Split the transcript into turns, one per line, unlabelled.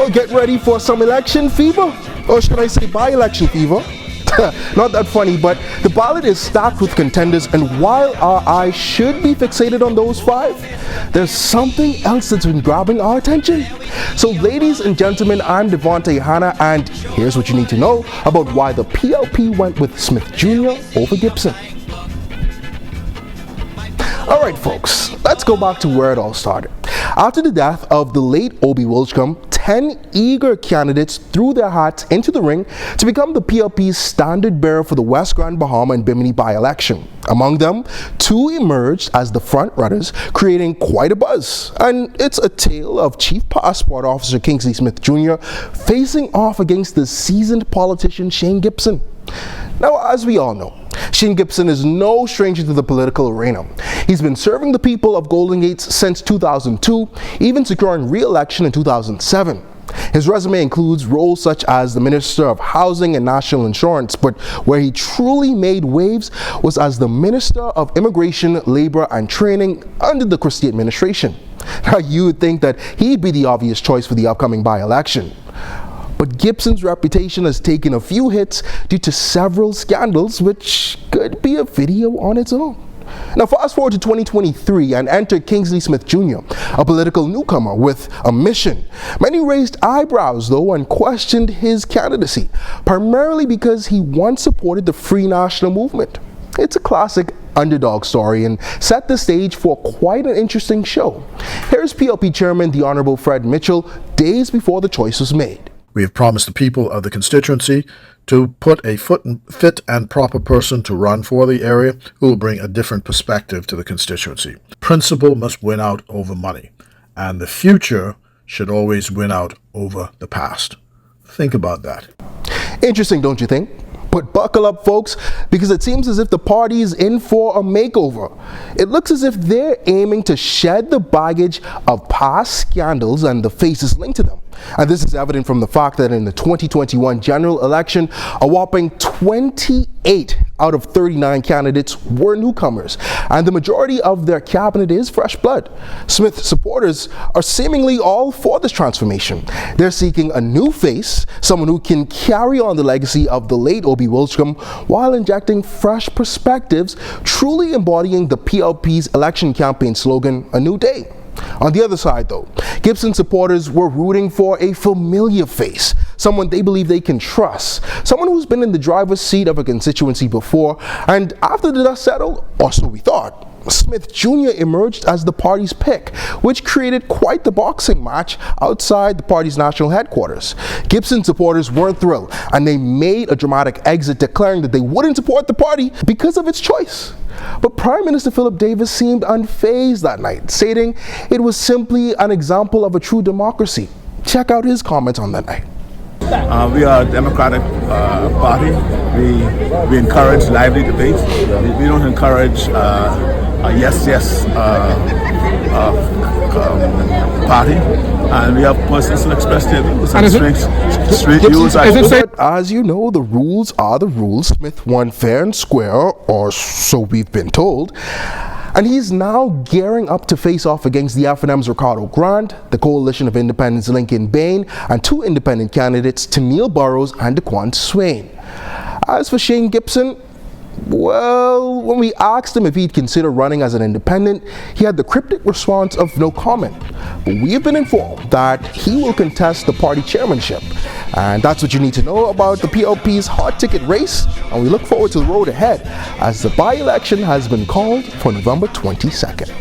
Well, get ready for some election fever, or should I say by-election fever? Not that funny, but the ballot is stacked with contenders, and while our eyes should be fixated on those five, there's something else that's been grabbing our attention. So ladies and gentlemen, I'm Devontae Hanna, and here's what you need to know about why the PLP went with Smith Jr. over Gibson. Alright folks, let's go back to where it all started. After the death of the late Obie Wilchcombe, 10 eager candidates threw their hats into the ring to become the PLP's standard bearer for the West Grand Bahama and Bimini by-election. Among them, 2 emerged as the front-runners, creating quite a buzz. And it's a tale of Chief Passport Officer Kingsley Smith Jr. facing off against the seasoned politician Shane Gibson. Now, as we all know, Shane Gibson is no stranger to the political arena. He's been serving the people of Golden Gates since 2002, even securing re-election in 2007. His resume includes roles such as the Minister of Housing and National Insurance, but where he truly made waves was as the Minister of Immigration, Labor and Training under the Christie administration. Now, you would think that he'd be the obvious choice for the upcoming by-election. But Gibson's reputation has taken a few hits due to several scandals, which could be a video on its own. Now fast forward to 2023 and enter Kingsley Smith Jr., a political newcomer with a mission. Many raised eyebrows though and questioned his candidacy, primarily because he once supported the Free National Movement. It's a classic underdog story and set the stage for quite an interesting show. Here's PLP Chairman the Honorable Fred Mitchell days before the choice was made.
We have promised the people of the constituency to put a fit and proper person to run for the area who will bring a different perspective to the constituency. Principle must win out over money, and the future should always win out over the past. Think about that.
Interesting, don't you think? But buckle up, folks, because it seems as if the party is in for a makeover. It looks as if they're aiming to shed the baggage of past scandals and the faces linked to them. And this is evident from the fact that in the 2021 general election, a whopping 28 out of 39 candidates were newcomers, and the majority of their cabinet is fresh blood. Smith supporters are seemingly all for this transformation. They're seeking a new face, someone who can carry on the legacy of the late Obie Wilchcombe while injecting fresh perspectives, truly embodying the PLP's election campaign slogan, "A New Day." On the other side though, Gibson supporters were rooting for a familiar face, someone they believe they can trust, someone who's been in the driver's seat of a constituency before, and after the dust settled, or so we thought, Smith Jr. emerged as the party's pick, which created quite the boxing match outside the party's national headquarters. Gibson supporters weren't thrilled, and they made a dramatic exit declaring that they wouldn't support the party because of its choice. But Prime Minister Philip Davis seemed unfazed that night, stating it was simply an example of a true democracy. Check out his comments on that night.
We are a democratic party. We encourage lively debates. We don't encourage a yes party. And we have persons to express their views and straight views.
But as you know, the rules are the rules. Smith won fair and square, or so we've been told. And he's now gearing up to face off against the FNM's Ricardo Grant, the Coalition of Independents Lincoln Bain, and 2 independent candidates, Tennille Burrows and Daquan Swain. As for Shane Gibson, well, when we asked him if he'd consider running as an independent, he had the cryptic response of no comment. But we have been informed that he will contest the party chairmanship. And that's what you need to know about the PLP's hot ticket race. And we look forward to the road ahead as the by-election has been called for November 22nd.